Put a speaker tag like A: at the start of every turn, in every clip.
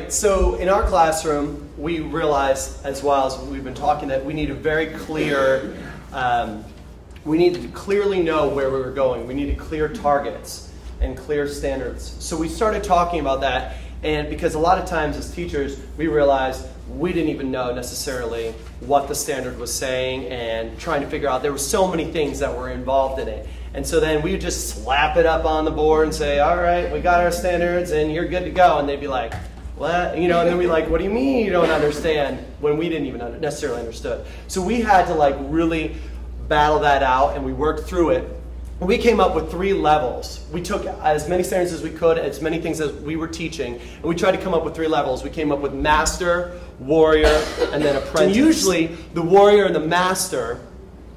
A: So in our classroom, we realized, as well as we've been talking, that we need a very clear, we needed to clearly know where we were going. We needed clear targets and clear standards. So we started talking about that, and because a lot of times as teachers, we realized we didn't even know necessarily what the standard was saying, and trying to figure out there were so many things that were involved in it. And so then we would just slap it up on the board and say, all right, we got our standards and you're good to go. And they'd be like, what? You know, and then we'd like, what do you mean you don't understand? When we didn't even necessarily understood. So we had to like really battle that out, and we worked through it. We came up with 3 levels. We took as many standards as we could, as many things as we were teaching, and we tried to come up with 3 levels. We came up with master, warrior, and then apprentice. And usually the warrior and the master,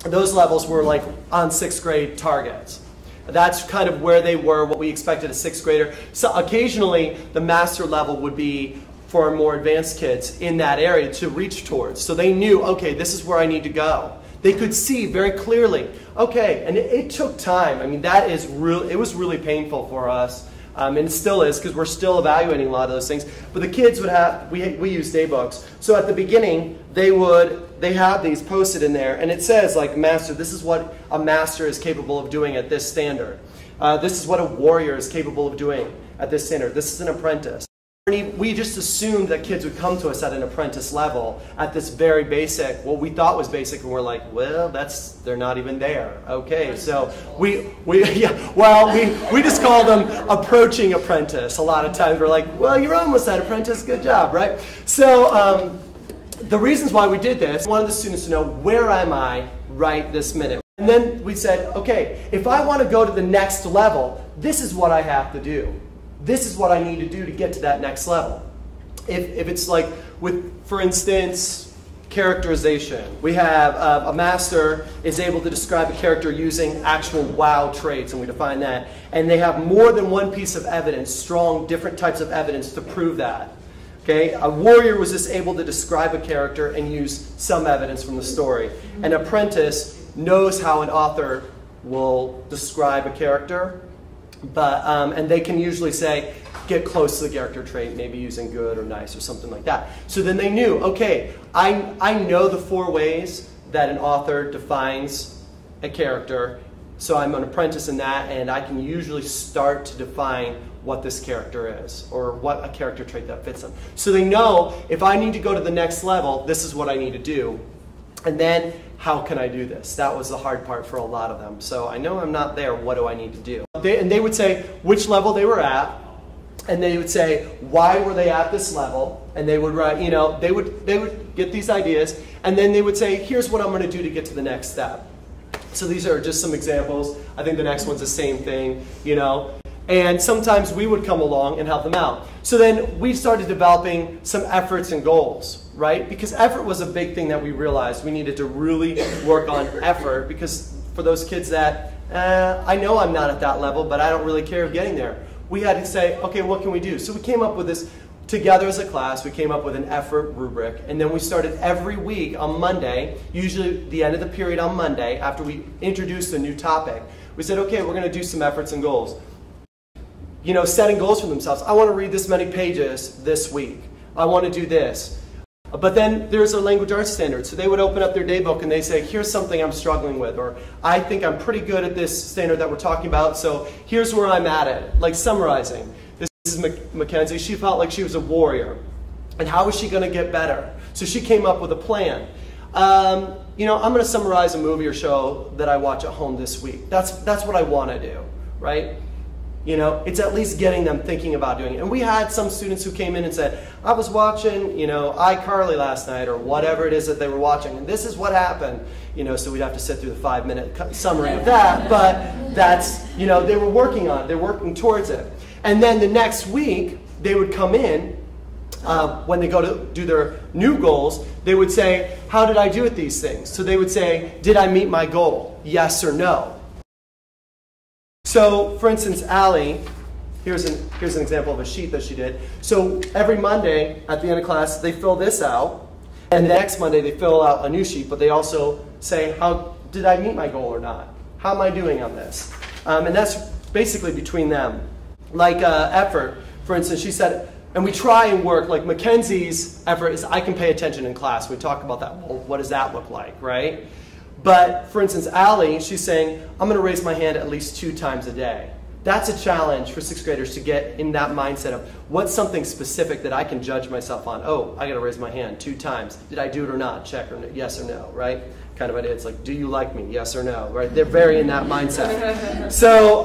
A: those levels were like on 6th grade targets. That's kind of where they were, what we expected a 6th grader. So occasionally the master level would be for more advanced kids in that area to reach towards. So they knew, okay, this is where I need to go. They could see very clearly, okay, and it took time. I mean, that is real. It was really painful for us, and it still is, because we're still evaluating a lot of those things. But the kids would have, we use daybooks. So at the beginning, they have these posted in there, and it says like master. This is what a master is capable of doing at this standard. This is what a warrior is capable of doing at this standard. This is an apprentice. We just assumed that kids would come to us at an apprentice level, at this very basic, what we thought was basic, and we're like, well, they're not even there. Okay, so we just call them approaching apprentice. A lot of times we're like, well, you're almost at apprentice, good job, right? So the reasons why we did this, I wanted the students to know, where am I right this minute? And then we said, okay, if I want to go to the next level, this is what I have to do. This is what I need to do to get to that next level. If it's like with, for instance, characterization. We have a master is able to describe a character using actual wow traits, and we define that. And they have more than one piece of evidence, strong, different types of evidence to prove that. Okay? A warrior was just able to describe a character and use some evidence from the story. An apprentice knows how an author will describe a character, but and they can usually say, get close to the character trait, maybe using good or nice or something like that. So then they knew, okay, I know the 4 ways that an author defines a character, so I'm an apprentice in that, and I can usually start to define what this character is, or what a character trait that fits them. So they know, if I need to go to the next level, this is what I need to do. And then, how can I do this? That was the hard part for a lot of them. So I know I'm not there, what do I need to do? And they would say which level they were at, and they would say why were they at this level, and they would write, you know, they would get these ideas, and then they would say, here's what I'm going to do to get to the next step. So these are just some examples. I think the next one's the same thing, you know. And sometimes we would come along and help them out. So then we started developing some efforts and goals, right? Because effort was a big thing that we realized we needed to really work on effort, because for those kids that, I know I'm not at that level, but I don't really care of getting there. We had to say, okay, what can we do? So we came up with this together as a class. We came up with an effort rubric, and then we started every week on Monday, usually the end of the period on Monday, after we introduced a new topic. We said, okay, we're going to do some efforts and goals. You know, setting goals for themselves. I want to read this many pages this week. I want to do this. But then there's a language arts standard. So they would open up their daybook and they say, here's something I'm struggling with, or I think I'm pretty good at this standard that we're talking about, so here's where I'm at it. Like summarizing. This is Mackenzie. She felt like she was a warrior. And how was she going to get better? So she came up with a plan. You know, I'm going to summarize a movie or show that I watch at home this week. That's what I want to do, right? You know, it's at least getting them thinking about doing it. And we had some students who came in and said, I was watching, you know, iCarly last night, or whatever it is that they were watching, and this is what happened. You know, so we'd have to sit through the 5-minute summary of that, but that's, you know, they were working on it. They're working towards it. And then the next week, they would come in, when they go to do their new goals, they would say, how did I do at these things? So they would say, did I meet my goal? Yes or no? So, for instance, Allie, here's an example of a sheet that she did. So every Monday at the end of class, they fill this out, and the next Monday they fill out a new sheet, but they also say, how did I meet my goal or not? How am I doing on this? And that's basically between them. Like effort, for instance, she said, And we try and work, like Mackenzie's effort is I can pay attention in class. We talk about that. Well, what does that look like, right? But for instance, Allie, she's saying, I'm going to raise my hand at least 2 times a day. That's a challenge for 6th graders to get in that mindset of what's something specific that I can judge myself on. Oh, I got to raise my hand 2 times. Did I do it or not? Check or no, yes or no, right? Kind of idea. It's like, do you like me? Yes or no, right? They're very in that mindset. So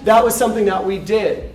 A: that was something that we did.